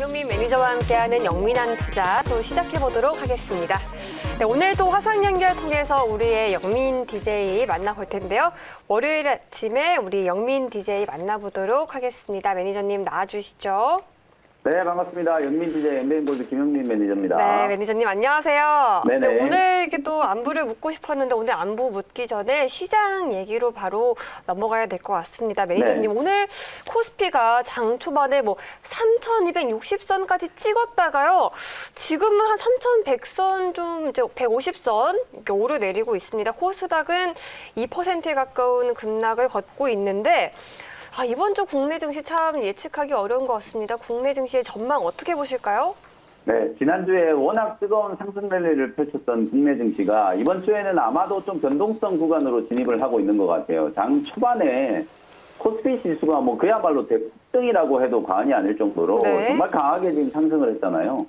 김용민 매니저와 함께하는 영민한 투자 또 시작해보도록 하겠습니다. 네, 오늘도 화상 연결 통해서 우리의 영민 DJ 만나볼 텐데요. 월요일 아침에 우리 영민 DJ 만나보도록 하겠습니다. 매니저님 나와주시죠. 네, 반갑습니다. 영민 DJ 엠비엔골드 김용민 매니저입니다. 네, 매니저님 안녕하세요. 네네. 네, 오늘 이렇게 또 안부를 묻고 싶었는데 오늘 안부 묻기 전에 시장 얘기로 바로 넘어가야 될 것 같습니다. 매니저님, 네. 오늘 코스피가 장 초반에 뭐 3,260선까지 찍었다가요. 지금은 한 3,100선 좀 이제 150선 이렇게 오르내리고 있습니다. 코스닥은 2%에 가까운 급락을 걷고 있는데 이번 주 국내 증시 참 예측하기 어려운 것 같습니다. 국내 증시의 전망 어떻게 보실까요? 네, 지난주에 워낙 뜨거운 상승 랠리를 펼쳤던 국내 증시가 이번 주에는 아마도 좀 변동성 구간으로 진입을 하고 있는 것 같아요. 장 초반에 코스피 지수가 뭐 그야말로 대폭등이라고 해도 과언이 아닐 정도로 네. 정말 강하게 지금 상승을 했잖아요.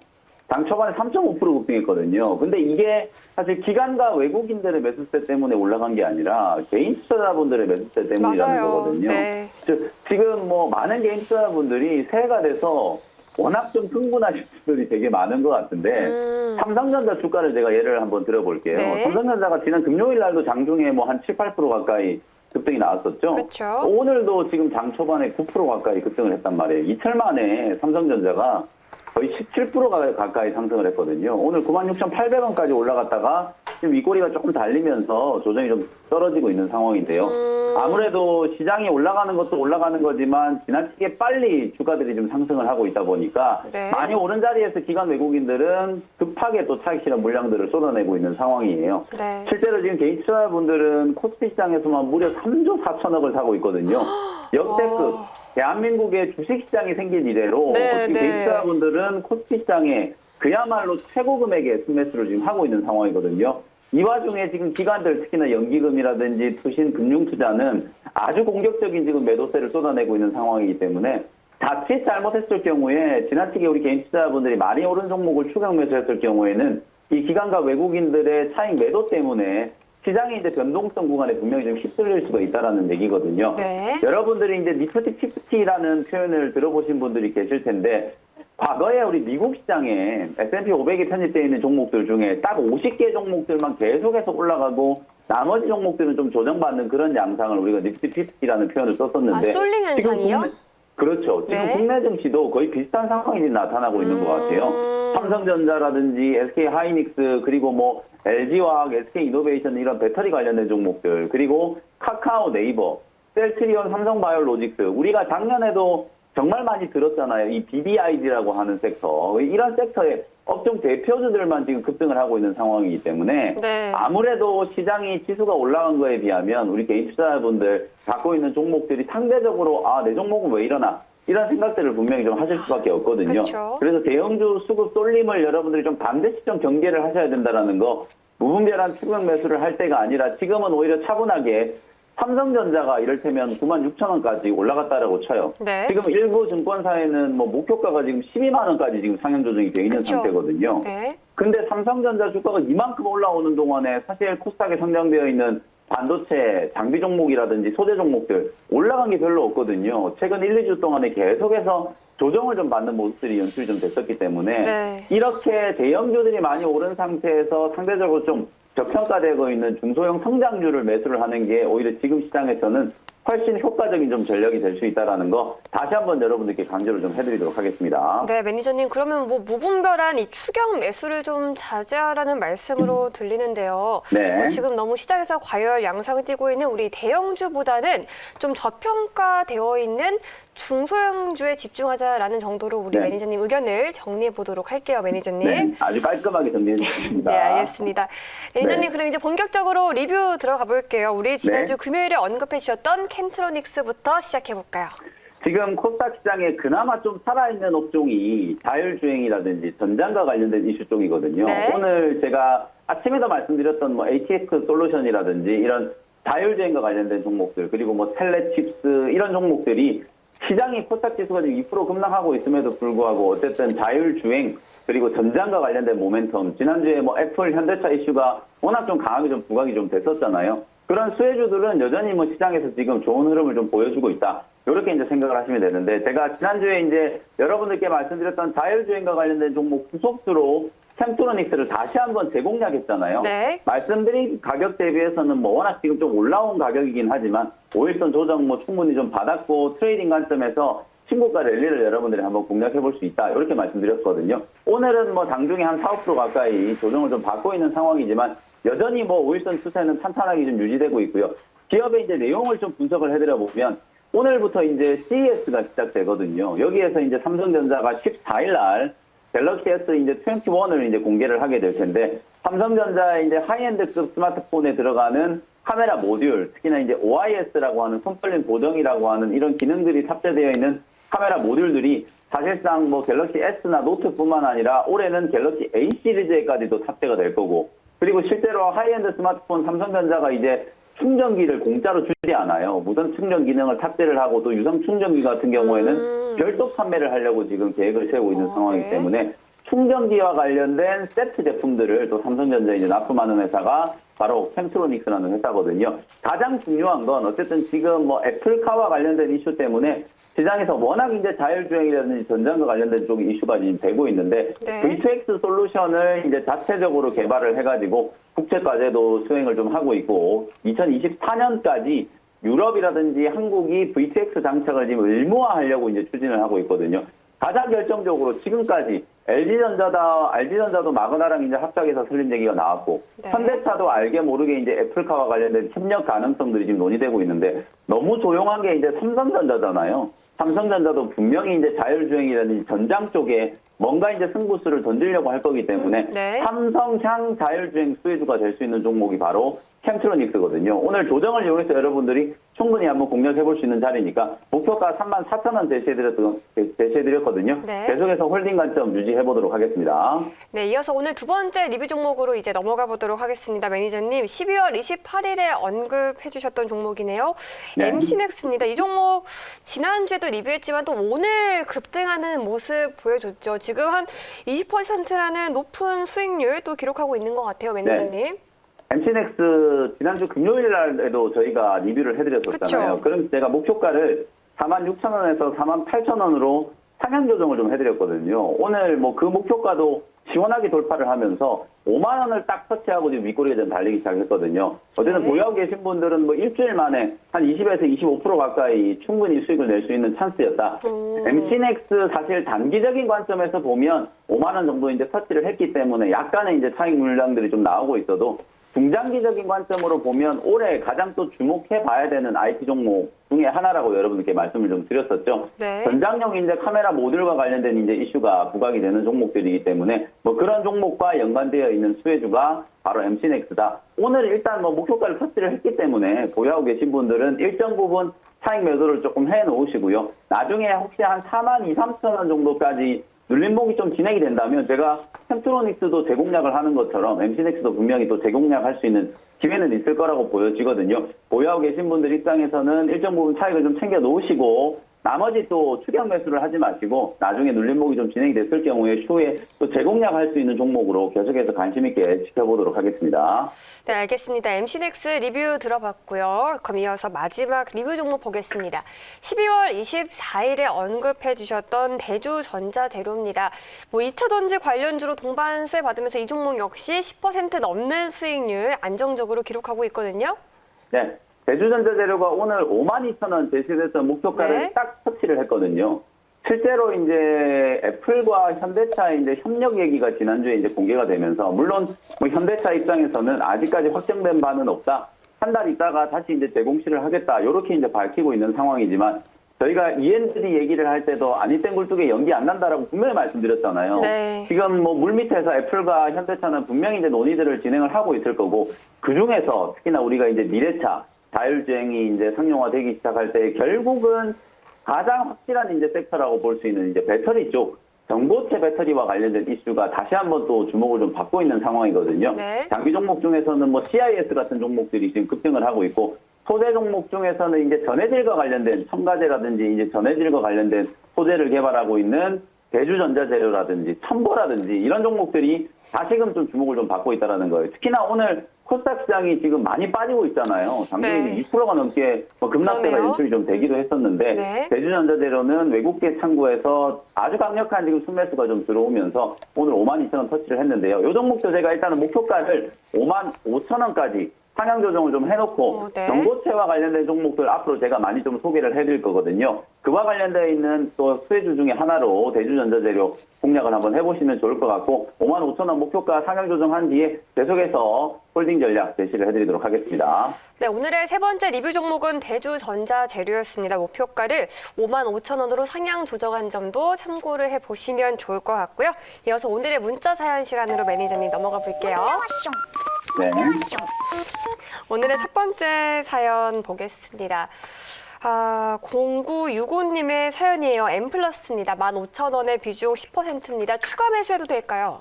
장 초반에 3.5% 급등했거든요. 근데 이게 사실 기관과 외국인들의 매수세 때문에 올라간 게 아니라 개인 투자자분들의 매수세 때문이라는 맞아요. 거거든요. 네. 지금 뭐 많은 개인 투자자분들이 새해가 돼서 워낙 좀 흥분하신 분들이 되게 많은 것 같은데 삼성전자 주가를 제가 예를 한번 들어볼게요. 네. 삼성전자가 지난 금요일 날도 장중에 뭐 한 7, 8% 가까이 급등이 나왔었죠. 그렇죠. 오늘도 지금 장 초반에 9% 가까이 급등을 했단 말이에요. 이틀 만에 삼성전자가 거의 17% 가까이 상승을 했거든요. 오늘 96,800원까지 올라갔다가 지금 윗꼬리가 조금 달리면서 조정이 좀 떨어지고 있는 상황인데요. 아무래도 시장이 올라가는 것도 올라가는 거지만 지나치게 빨리 주가들이 좀 상승을 하고 있다 보니까 네. 많이 오른 자리에서 기관 외국인들은 급하게 또 차익 실현 물량들을 쏟아내고 있는 상황이에요. 네. 실제로 지금 개인 투자자분들은 코스피 시장에서만 무려 3조 4천억을 사고 있거든요. 역대급. 대한민국의 주식시장이 생긴 이래로 네, 지금 네. 개인 투자자분들은 코스피 시장에 그야말로 최고 금액의 순매수를 지금 하고 있는 상황이거든요. 이 와중에 지금 기관들 특히나 연기금이라든지 투신 금융투자는 아주 공격적인 지금 매도세를 쏟아내고 있는 상황이기 때문에 자칫 잘못했을 경우에 지나치게 우리 개인 투자자분들이 많이 오른 종목을 추격 매수했을 경우에는 이 기관과 외국인들의 차익 매도 때문에 시장이 이제 변동성 구간에 분명히 좀 휩쓸릴 수가 있다라는 얘기거든요. 네. 여러분들이 이제 니프티 50라는 표현을 들어보신 분들이 계실 텐데 과거에 우리 미국 시장에 S&P 500에 편입되어 있는 종목들 중에 딱 50개 종목들만 계속해서 올라가고 나머지 종목들은 좀 조정받는 그런 양상을 우리가 니프티 50라는 표현을 썼었는데 쏠림 현상이요? 그렇죠. 지금 네. 국내 증시도 거의 비슷한 상황이 나타나고 있는 것 같아요. 삼성전자라든지 SK하이닉스 그리고 뭐 LG화학, SK이노베이션 이런 배터리 관련된 종목들 그리고 카카오, 네이버, 셀트리온, 삼성바이오로직스 우리가 작년에도 정말 많이 들었잖아요. 이 BBID라고 하는 섹터. 이런 섹터의 업종 대표주들만 지금 급등을 하고 있는 상황이기 때문에 네. 아무래도 시장이 지수가 올라간 거에 비하면 우리 개인 투자자분들 갖고 있는 종목들이 상대적으로 내 종목은 왜 이러나 이런 생각들을 분명히 좀 하실 수밖에 없거든요. 그쵸. 그래서 대형주 수급 쏠림을 여러분들이 좀 반드시 좀 경계를 하셔야 된다는 거 무분별한 추격 매수를 할 때가 아니라 지금은 오히려 차분하게 삼성전자가 이를테면 96,000원까지 올라갔다라고 쳐요. 네. 지금 일부 증권사에는 뭐 목표가가 지금 12만 원까지 지금 상향 조정이 되어 있는 그쵸. 상태거든요. 네. 근데 삼성전자 주가가 이만큼 올라오는 동안에 사실 코스닥에 상장되어 있는 반도체, 장비 종목이라든지 소재 종목들 올라간 게 별로 없거든요. 최근 1, 2주 동안에 계속해서 조정을 좀 받는 모습들이 연출이 좀 됐었기 때문에 네. 이렇게 대형주들이 많이 오른 상태에서 상대적으로 좀 저평가되고 있는 중소형 성장주를 매수를 하는 게 오히려 지금 시장에서는 훨씬 효과적인 좀 전략이 될 수 있다는 거 다시 한번 여러분들께 강조를 좀 해드리도록 하겠습니다. 네, 매니저님 그러면 뭐 무분별한 이 추격 매수를 좀 자제하라는 말씀으로 들리는데요. 네. 지금 너무 시장에서 과열 양상을 띠고 있는 우리 대형주보다는 좀 저평가되어 있는 중소형주에 집중하자라는 정도로 우리 네. 매니저님 의견을 정리해 보도록 할게요, 매니저님. 네, 아주 깔끔하게 정리해 주셨습니다. 네, 알겠습니다. 매니저님, 네. 그럼 이제 본격적으로 리뷰 들어가 볼게요. 우리 지난주 네. 금요일에 언급해 주셨던 켄트로닉스부터 시작해 볼까요? 지금 코스닥 시장에 그나마 좀 살아있는 업종이 자율주행이라든지 전장과 관련된 이슈 쪽이거든요. 네. 오늘 제가 아침에도 말씀드렸던 뭐 HX 솔루션이라든지 이런 자율주행과 관련된 종목들 그리고 뭐 텔레칩스 이런 종목들이 시장이 코스닥 지수가 지금 2% 급락하고 있음에도 불구하고 어쨌든 자율주행 그리고 전장과 관련된 모멘텀 지난주에 뭐 애플 현대차 이슈가 워낙 좀 강하게 좀 부각이 좀 됐었잖아요. 그런 수혜주들은 여전히 뭐 시장에서 지금 좋은 흐름을 좀 보여주고 있다. 이렇게 이제 생각을 하시면 되는데, 제가 지난주에 이제 여러분들께 말씀드렸던 자율주행과 관련된 종목 후속주로 캠트로닉스를 다시 한번 재공략했잖아요. 네. 말씀드린 가격 대비해서는 뭐 워낙 지금 좀 올라온 가격이긴 하지만 5일선 조정 뭐 충분히 좀 받았고 트레이딩 관점에서 신고가 랠리를 여러분들이 한번 공략해 볼 수 있다. 이렇게 말씀드렸거든요. 오늘은 뭐 당중에 한 4~5% 가까이 조정을 좀 받고 있는 상황이지만 여전히 뭐 5일선 추세는 탄탄하게 좀 유지되고 있고요. 기업의 이제 내용을 좀 분석을 해드려 보면 오늘부터 이제 CES가 시작되거든요. 여기에서 이제 삼성전자가 14일 날 갤럭시 S 이제 21을 이제 공개를 하게 될 텐데, 삼성전자의 이제 하이엔드급 스마트폰에 들어가는 카메라 모듈, 특히나 이제 OIS라고 하는 손떨림 보정이라고 하는 이런 기능들이 탑재되어 있는 카메라 모듈들이 사실상 뭐 갤럭시 S나 노트뿐만 아니라 올해는 갤럭시 A 시리즈에까지도 탑재가 될 거고, 그리고 실제로 하이엔드 스마트폰 삼성전자가 이제 충전기를 공짜로 주지 않아요. 무선 충전 기능을 탑재를 하고 또 유선 충전기 같은 경우에는 별도 판매를 하려고 지금 계획을 세우고 있는 상황이기 때문에 충전기와 관련된 세트 제품들을 또 삼성전자에 이제 납품하는 회사가 바로 캠트로닉스라는 회사거든요. 가장 중요한 건 어쨌든 지금 뭐 애플카와 관련된 이슈 때문에 시장에서 워낙 이제 자율주행이라든지 전장과 관련된 쪽이 이슈가 지금 되고 있는데, 네. V2X 솔루션을 이제 자체적으로 개발을 해가지고 국제과제도 수행을 좀 하고 있고, 2024년까지 유럽이라든지 한국이 V2X 장착을 지금 의무화하려고 이제 추진을 하고 있거든요. 가장 결정적으로 지금까지 LG전자도 마그나랑 이제 합작해서 설립 얘기가 나왔고, 네. 현대차도 알게 모르게 이제 애플카와 관련된 협력 가능성들이 지금 논의되고 있는데, 너무 조용한 게 이제 삼성전자잖아요. 삼성전자도 분명히 이제 자율주행이라든지 전장 쪽에 뭔가 이제 승부수를 던지려고 할 거기 때문에 네. 삼성향 자율주행 수혜주가 될 수 있는 종목이 바로 캠트로닉스거든요. 오늘 조정을 이용해서 여러분들이 충분히 한번 공략해 볼 수 있는 자리니까 목표가 34,000원 제시해드렸거든요. 네. 계속해서 홀딩 관점 유지해 보도록 하겠습니다. 네, 이어서 오늘 두 번째 리뷰 종목으로 이제 넘어가 보도록 하겠습니다. 매니저님, 12월 28일에 언급해 주셨던 종목이네요. 네. MC넥스입니다. 이 종목 지난주에도 리뷰했지만 또 오늘 급등하는 모습 보여줬죠. 지금 한 20%라는 높은 수익률 또 기록하고 있는 것 같아요, 매니저님. MC넥스 지난주 금요일 날에도 저희가 리뷰를 해드렸었잖아요. 그쵸. 그럼 제가 목표가를 46,000원에서 48,000원으로 상향 조정을 좀 해드렸거든요. 오늘 뭐 그 목표가도 시원하게 돌파를 하면서 5만 원을 딱 터치하고 지금 윗꼬리가 좀 달리기 시작했거든요. 어쨌든 네. 보유하고 계신 분들은 뭐 일주일 만에 한 20에서 25% 가까이 충분히 수익을 낼 수 있는 찬스였다. MC넥스 사실 단기적인 관점에서 보면 5만 원 정도 이제 터치를 했기 때문에 약간의 이제 차익 물량들이 좀 나오고 있어도, 중장기적인 관점으로 보면 올해 가장 또 주목해 봐야 되는 IT 종목 중에 하나라고 여러분들께 말씀을 좀 드렸었죠. 네. 전장용 이제 카메라 모듈과 관련된 이제 이슈가 부각이 되는 종목들이기 때문에 뭐 그런 종목과 연관되어 있는 수혜주가 바로 MC넥스다. 오늘 일단 뭐 목표가를 터치를 했기 때문에 보유하고 계신 분들은 일정 부분 차익 매도를 조금 해 놓으시고요. 나중에 혹시 한 42,000~43,000원 정도까지 눌림목이 좀 진행이 된다면 제가 캠트로닉스도 재공략을 하는 것처럼 MC넥스도 분명히 또 재공략할 수 있는 기회는 있을 거라고 보여지거든요. 보유하고 계신 분들 입장에서는 일정 부분 차익을 좀 챙겨 놓으시고, 나머지 또 추격 매수를 하지 마시고 나중에 눌림목이 좀 진행이 됐을 경우에 추후에 또 재공략할 수 있는 종목으로 계속해서 관심 있게 지켜보도록 하겠습니다. 네, 알겠습니다. MC넥스 리뷰 들어봤고요. 그럼 이어서 마지막 리뷰 종목 보겠습니다. 12월 24일에 언급해 주셨던 대주전자재료입니다. 뭐 2차 전지 관련주로 동반 수혜 받으면서 이 종목 역시 10% 넘는 수익률 안정적으로 기록하고 있거든요. 네. 대주전자재료가 오늘 52,000원 제시돼서 목표가를 네. 딱 터치를 했거든요. 실제로 이제 애플과 현대차의 이제 협력 얘기가 지난주에 이제 공개가 되면서, 물론 뭐 현대차 입장에서는 아직까지 확정된 바는 없다. 한 달 있다가 다시 이제 재공시를 하겠다. 이렇게 이제 밝히고 있는 상황이지만, 저희가 END 얘기를 할 때도 아니땡 굴뚝에 연기 안 난다라고 분명히 말씀드렸잖아요. 네. 지금 뭐 물밑에서 애플과 현대차는 분명히 이제 논의들을 진행을 하고 있을 거고, 그 중에서 특히나 우리가 이제 미래차 자율주행이 이제 상용화되기 시작할 때 결국은 가장 확실한 이제 섹터라고 볼 수 있는 이제 배터리 쪽, 전고체 배터리와 관련된 이슈가 다시 한번 또 주목을 좀 받고 있는 상황이거든요. 네. 장기 종목 중에서는 뭐 CIS 같은 종목들이 지금 급등을 하고 있고, 소재 종목 중에서는 이제 전해질과 관련된 첨가제라든지 이제 전해질과 관련된 소재를 개발하고 있는 대주전자재료라든지 첨보라든지 이런 종목들이 다시금 좀 주목을 좀 받고 있다는 거예요. 특히나 오늘 코스닥 시장이 지금 많이 빠지고 있잖아요. 장중에는 네. 20%가 넘게 급락세가 그러네요. 연출이 좀 되기도 했었는데 네. 대주전자재료는 외국계 창구에서 아주 강력한 지금 순매수가 좀 들어오면서 오늘 52,000원 터치를 했는데요. 이 종목도 제가 일단은 목표가를 55,000원까지 상향 조정을 좀 해놓고 네. 전고체와 관련된 종목들 앞으로 제가 많이 좀 소개를 해드릴 거거든요. 그와 관련되어 있는 또 수혜주 중에 하나로 대주전자재료 공략을 한번 해보시면 좋을 것 같고 55,000원 목표가 상향 조정한 뒤에 계속해서 홀딩 전략 제시를 해드리도록 하겠습니다. 네, 오늘의 세 번째 리뷰 종목은 대주전자재료였습니다. 목표가를 55,000원으로 상향 조정한 점도 참고를 해보시면 좋을 것 같고요. 이어서 오늘의 문자 사연 시간으로 매니저님 넘어가 볼게요. 네. 오늘의 첫 번째 사연 보겠습니다. 0965님의 사연이에요. M+입니다. 15,000원의 비중 10%입니다. 추가 매수해도 될까요?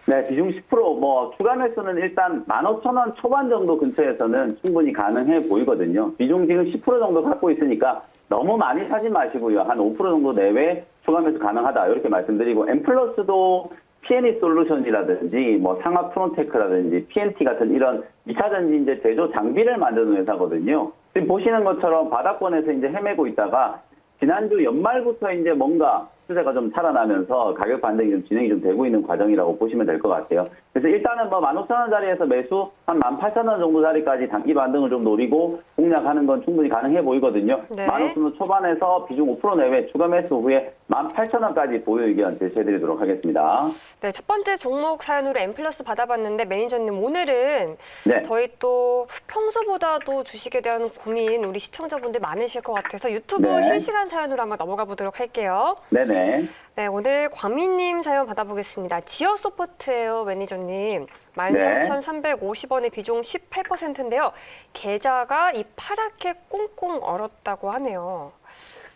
네, 비중 10%, 추가 매수는 일단 15,000원 초반 정도 근처에서는 충분히 가능해 보이거든요. 비중 지금 10% 정도 갖고 있으니까 너무 많이 사지 마시고요. 한 5% 정도 내외 추가 매수 가능하다. 이렇게 말씀드리고, M+도 P&E 솔루션이라든지, 상하 프론테크라든지, PNT 같은 이런 2차 전지 이제 제조 장비를 만드는 회사거든요. 지금 보시는 것처럼 바닥권에서 이제 헤매고 있다가, 지난주 연말부터 이제 뭔가 추세가 좀 살아나면서 가격 반등이 좀 진행이 좀 되고 있는 과정이라고 보시면 될 것 같아요. 그래서 일단은 15,000원 자리에서 매수 한 18,000원 정도 자리까지 단기 반등을 좀 노리고 공략하는 건 충분히 가능해 보이거든요. 네. 15,000원 초반에서 비중 5% 내외 추가 매수 후에 18,000원까지 보유 의견 제시해드리도록 하겠습니다. 네, 첫 번째 종목 사연으로 M+ 받아봤는데 매니저님 오늘은 네. 저희 또 평소보다도 주식에 대한 고민 우리 시청자분들 많으실 것 같아서 유튜브 네. 실시간 사연으로 한번 넘어가 보도록 할게요. 네네. 네, 오늘 광민님 사연 받아보겠습니다. 지어소프트예요, 매니저님. 13,350원의 비중 18%인데요. 계좌가 이 파랗게 꽁꽁 얼었다고 하네요.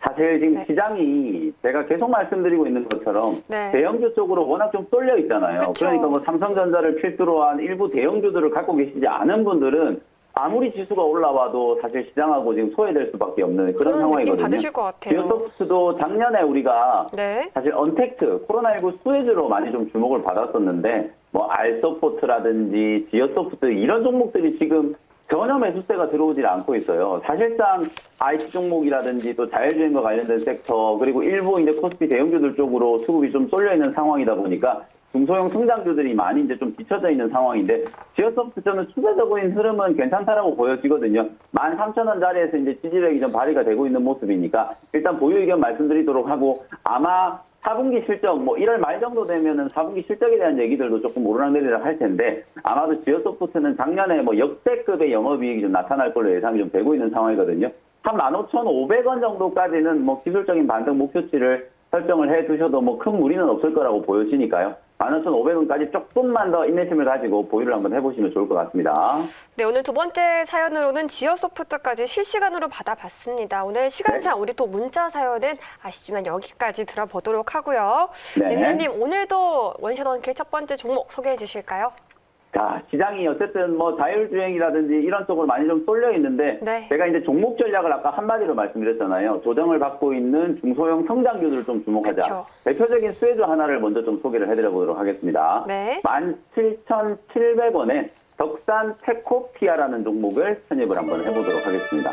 사실 지금 네. 시장이 제가 계속 말씀드리고 있는 것처럼 네. 대형주 쪽으로 워낙 좀 쏠려 있잖아요. 그쵸. 그러니까 삼성전자를 필두로 한 일부 대형주들을 갖고 계시지 않은 분들은 아무리 지수가 올라와도 사실 시장하고 지금 소외될 수밖에 없는 그런 그런 느낌 상황이거든요. 받으실 것 같아요. 지오소프트도 작년에 우리가 네. 사실 언택트, 코로나19 수혜주로 많이 좀 주목을 받았었는데 알서포트라든지 지어소프트 이런 종목들이 지금 전혀 매수세가 들어오질 않고 있어요. 사실상 IT 종목이라든지 또 자율주행과 관련된 섹터 그리고 일부 이제 코스피 대형주들 쪽으로 수급이 좀 쏠려 있는 상황이다 보니까 중소형 성장주들이 많이 이제 좀 뒤쳐져 있는 상황인데 지어소프트 저는 추세적인 흐름은 괜찮다라고 보여지거든요. 13,000원 자리에서 이제 지지력이 좀 발휘가 되고 있는 모습이니까 일단 보유 의견 말씀드리도록 하고 아마 4분기 실적 1월 말 정도 되면은 4분기 실적에 대한 얘기들도 조금 오르락내리락 할 텐데 아마도 지어소프트는 작년에 역대급의 영업이익이 좀 나타날 걸로 예상이 좀 되고 있는 상황이거든요. 한 15,500원 정도까지는 기술적인 반등 목표치를 설정을 해 두셔도 큰 무리는 없을 거라고 보여지니까요. 15,500원까지 조금만 더 인내심을 가지고 보유를 한번 해보시면 좋을 것 같습니다. 네, 오늘 두 번째 사연으로는 지어소프트까지 실시간으로 받아봤습니다. 오늘 시간상 우리 또 문자 사연은 아시지만 여기까지 들어보도록 하고요. 네. 매니저님 오늘도 원샷 원킬 첫 번째 종목 소개해 주실까요? 자, 시장이 어쨌든 자율주행이라든지 이런 쪽으로 많이 좀 쏠려 있는데 네. 제가 이제 종목 전략을 아까 한마디로 말씀드렸잖아요. 조정을 받고 있는 중소형 성장주들을 좀 주목하자. 그쵸. 대표적인 수혜주 하나를 먼저 좀 소개를 해드려 보도록 하겠습니다. 네. 17,700원에 덕산 테코피아라는 종목을 편입을 한번 해보도록 하겠습니다.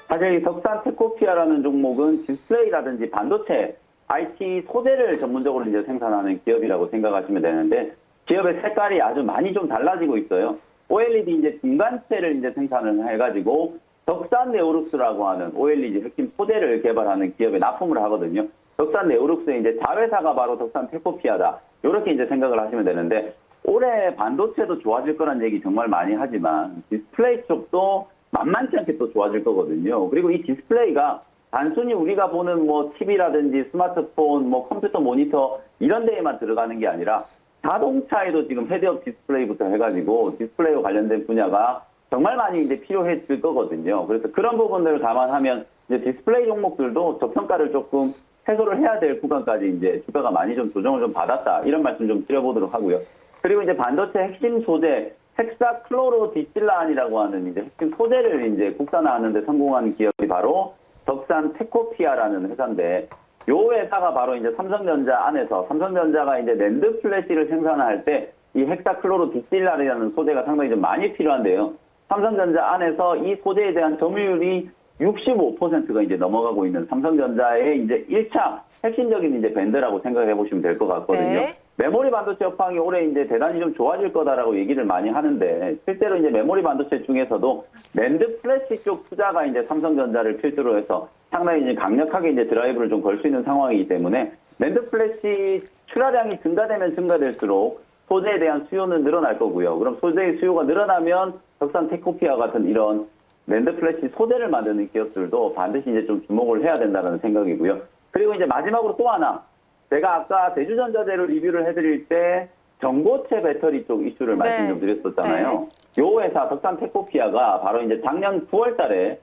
사실 이 덕산 테코피아라는 종목은 디스플레이라든지 반도체, IT 소재를 전문적으로 이제 생산하는 기업이라고 생각하시면 되는데 기업의 색깔이 아주 많이 좀 달라지고 있어요. OLED 이제 중간체를 이제 생산을 해가지고 덕산 네오룩스라고 하는 OLED 핵심 소재를 개발하는 기업에 납품을 하거든요. 덕산 네오룩스의 이제 자회사가 바로 덕산 테코피아다. 이렇게 이제 생각을 하시면 되는데 올해 반도체도 좋아질 거란 얘기 정말 많이 하지만 디스플레이 쪽도 만만치 않게 또 좋아질 거거든요. 그리고 이 디스플레이가 단순히 우리가 보는 TV라든지 스마트폰, 컴퓨터 모니터 이런 데에만 들어가는 게 아니라 자동차에도 지금 헤드업 디스플레이부터 해가지고 디스플레이와 관련된 분야가 정말 많이 이제 필요해질 거거든요. 그래서 그런 부분들을 감안하면 이제 디스플레이 종목들도 저평가를 조금 해소를 해야 될 구간까지 이제 주가가 많이 좀 조정을 좀 받았다. 이런 말씀 좀 드려보도록 하고요. 그리고 이제 반도체 핵심 소재 헥사클로로디실란이라고 하는 이제 핵심 소재를 이제 국산화하는 데 성공한 기업이 바로 덕산 테코피아라는 회사인데 요 회사가 바로 이제 삼성전자 안에서 삼성전자가 이제 낸드 플래시를 생산할 때 이 헥사클로로 디스틸라이라는 소재가 상당히 좀 많이 필요한데요. 삼성전자 안에서 이 소재에 대한 점유율이 65%가 이제 넘어가고 있는 삼성전자의 이제 1차 핵심적인 이제 밴드라고 생각해 보시면 될 것 같거든요. 네. 메모리 반도체 업황이 올해 이제 대단히 좀 좋아질 거다라고 얘기를 많이 하는데 실제로 이제 메모리 반도체 중에서도 낸드 플래시 쪽 투자가 이제 삼성전자를 필두로 해서 상당히 이제 강력하게 이제 드라이브를 좀 걸 수 있는 상황이기 때문에 낸드 플래시 출하량이 증가되면 증가될수록 소재에 대한 수요는 늘어날 거고요. 그럼 소재의 수요가 늘어나면 덕산 테코피아 같은 이런 낸드 플래시 소재를 만드는 기업들도 반드시 이제 좀 주목을 해야 된다는 생각이고요. 그리고 이제 마지막으로 또 하나, 제가 아까 대주전자재를 리뷰를 해드릴 때 전고체 배터리 쪽 이슈를 말씀 좀 드렸었잖아요. 요 회사 덕산 테코피아가 바로 이제 작년 9월달에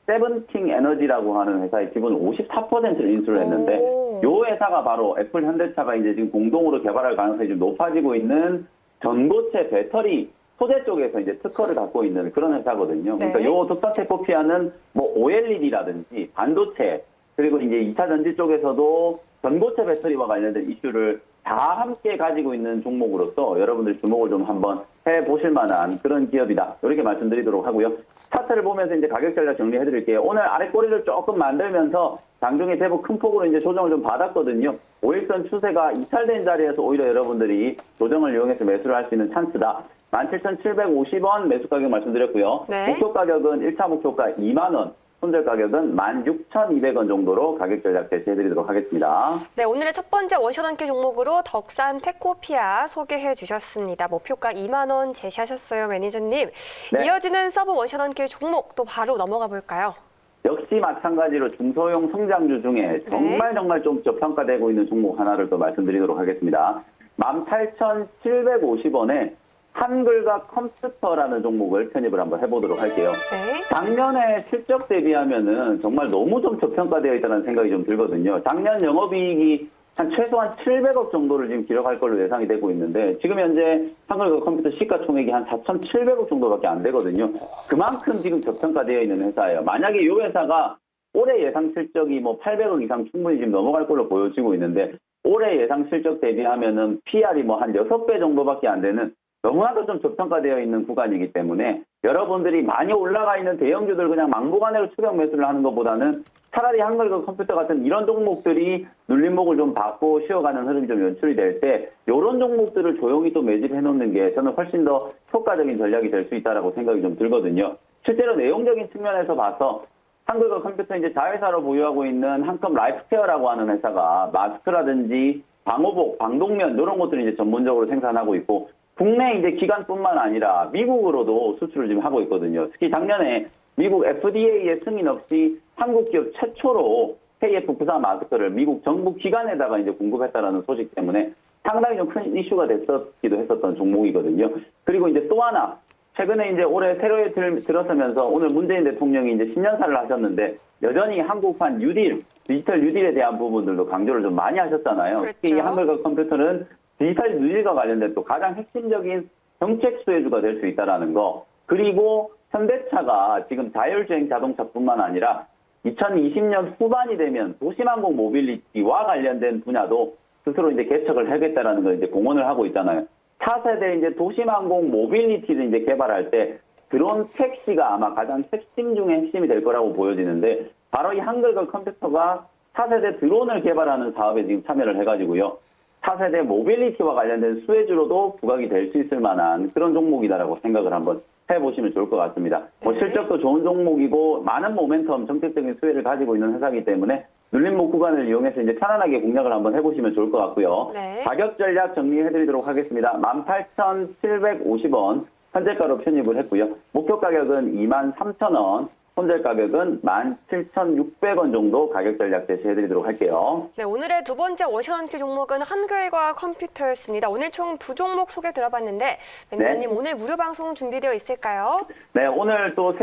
세븐킹 에너지라고 하는 회사의 지분 54%를 인수를 했는데 요 회사가 바로 애플 현대차가 이제 지금 공동으로 개발할 가능성이 좀 높아지고 있는 전고체 배터리 소재 쪽에서 이제 특허를 갖고 있는 그런 회사거든요. 그러니까 요 덕산 테코피아는 뭐 OLED라든지 반도체 그리고 이제 2차 전지 쪽에서도 전고체 배터리와 관련된 이슈를 다 함께 가지고 있는 종목으로서 여러분들 주목을 좀 한번 해보실 만한 그런 기업이다. 이렇게 말씀드리도록 하고요. 차트를 보면서 이제 가격 전략 정리해 드릴게요. 오늘 아래 꼬리를 조금 만들면서 장중에 대부 큰 폭으로 이제 조정을 좀 받았거든요. 5일선 추세가 이탈된 자리에서 오히려 여러분들이 조정을 이용해서 매수를 할 수 있는 찬스다. 17,750원 매수 가격 말씀드렸고요. 네. 목표 가격은 1차 목표가 2만 원. 손절 가격은 16,200원 정도로 가격 전략 제시해드리도록 하겠습니다. 네, 오늘의 첫 번째 원샷 한끼 종목으로 덕산 테코피아 소개해 주셨습니다. 목표가 2만 원 제시하셨어요, 매니저님. 네. 이어지는 서브 원샷 한끼 종목 또 바로 넘어가 볼까요? 역시 마찬가지로 중소형 성장주 중에 정말 좀 저평가되고 있는 종목 하나를 또 말씀드리도록 하겠습니다. 18,750원에 한글과 컴퓨터라는 종목을 편입을 한번 해보도록 할게요. 네. 작년에 실적 대비하면은 정말 너무 좀 저평가되어 있다는 생각이 좀 들거든요. 작년 영업이익이 한 최소한 700억 정도를 지금 기록할 걸로 예상이 되고 있는데 지금 현재 한글과 컴퓨터 시가총액이 한 4,700억 정도밖에 안 되거든요. 그만큼 지금 저평가되어 있는 회사예요. 만약에 이 회사가 올해 예상 실적이 뭐 800억 이상 충분히 지금 넘어갈 걸로 보여지고 있는데 올해 예상 실적 대비하면은 PR이 뭐 한 6배 정도밖에 안 되는 너무나도 좀 저평가되어 있는 구간이기 때문에 여러분들이 많이 올라가 있는 대형주들 그냥 막무가내로 추격 매수를 하는 것보다는 차라리 한글과 컴퓨터 같은 이런 종목들이 눌림목을 좀 받고 쉬어가는 흐름이 좀 연출이 될 때 이런 종목들을 조용히 또 매집해 놓는 게 저는 훨씬 더 효과적인 전략이 될 수 있다라고 생각이 좀 들거든요. 실제로 내용적인 측면에서 봐서 한글과 컴퓨터 이제 자회사로 보유하고 있는 한컴 라이프케어라고 하는 회사가 마스크라든지 방호복, 방독면 이런 것들을 이제 전문적으로 생산하고 있고 국내 이제 기관뿐만 아니라 미국으로도 수출을 지금 하고 있거든요. 특히 작년에 미국 FDA의 승인 없이 한국 기업 최초로 KF94 마스크를 미국 정부 기관에다가 이제 공급했다라는 소식 때문에 상당히 좀 큰 이슈가 됐었기도 했었던 종목이거든요. 그리고 이제 또 하나 최근에 이제 올해 새로에 들어서면서 오늘 문재인 대통령이 이제 신년사를 하셨는데 여전히 한국판 뉴딜, 디지털 뉴딜에 대한 부분들도 강조를 좀 많이 하셨잖아요. 그렇죠. 특히 이 한글과 컴퓨터는 디지털 뉴딜과 관련된 또 가장 핵심적인 정책 수혜주가 될 수 있다는 거. 그리고 현대차가 지금 자율주행 자동차뿐만 아니라 2020년 후반이 되면 도심항공 모빌리티와 관련된 분야도 스스로 이제 개척을 하겠다라는 걸 이제 공언을 하고 있잖아요. 차세대 이제 도심항공 모빌리티를 이제 개발할 때 드론 택시가 아마 가장 핵심 중에 핵심이 될 거라고 보여지는데 바로 이 한글과 컴퓨터가 차세대 드론을 개발하는 사업에 지금 참여를 해가지고요. 차세대 모빌리티와 관련된 수혜주로도 부각이 될 수 있을 만한 그런 종목이다라고 생각을 한번 해보시면 좋을 것 같습니다. 뭐 실적도 좋은 종목이고 많은 모멘텀, 정책적인 수혜를 가지고 있는 회사이기 때문에 눌림목 구간을 이용해서 이제 편안하게 공략을 한번 해보시면 좋을 것 같고요. 네. 가격 전략 정리해드리도록 하겠습니다. 18,750원 현재가로 편입을 했고요. 목표 가격은 23,000원. 손절 가격은 17,600원 정도 가격 전략 제시해드리도록 할게요. 네, 오늘의 두 번째 원샷 한끼 종목은 한글과 컴퓨터였습니다. 오늘 총 두 종목 소개 들어봤는데 매니저님 오늘 무료 방송 준비되어 있을까요? 네, 오늘 또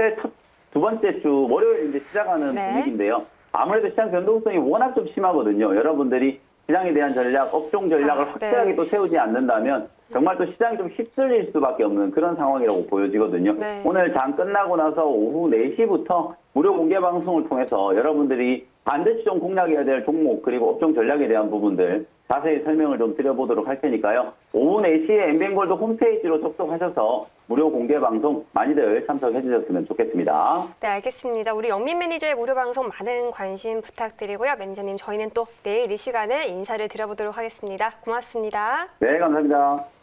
두 번째 주 월요일 이제 시작하는 분위기인데요. 아무래도 시장 변동성이 워낙 좀 심하거든요. 여러분들이 시장에 대한 전략, 업종 전략을 확실하게 네. 또 세우지 않는다면 정말 또 시장이 좀 휩쓸릴 수밖에 없는 그런 상황이라고 보여지거든요. 네. 오늘 장 끝나고 나서 오후 4시부터 무료 공개 방송을 통해서 여러분들이 반드시 좀 공략해야 될 종목 그리고 업종 전략에 대한 부분들 자세히 설명을 좀 드려보도록 할 테니까요. 오후 4시에 엠뱅골드 홈페이지로 접속하셔서 무료 공개 방송 많이들 참석해 주셨으면 좋겠습니다. 네, 알겠습니다. 우리 영민 매니저의 무료 방송 많은 관심 부탁드리고요. 매니저님, 저희는 또 내일 이 시간에 인사를 드려보도록 하겠습니다. 고맙습니다. 네, 감사합니다.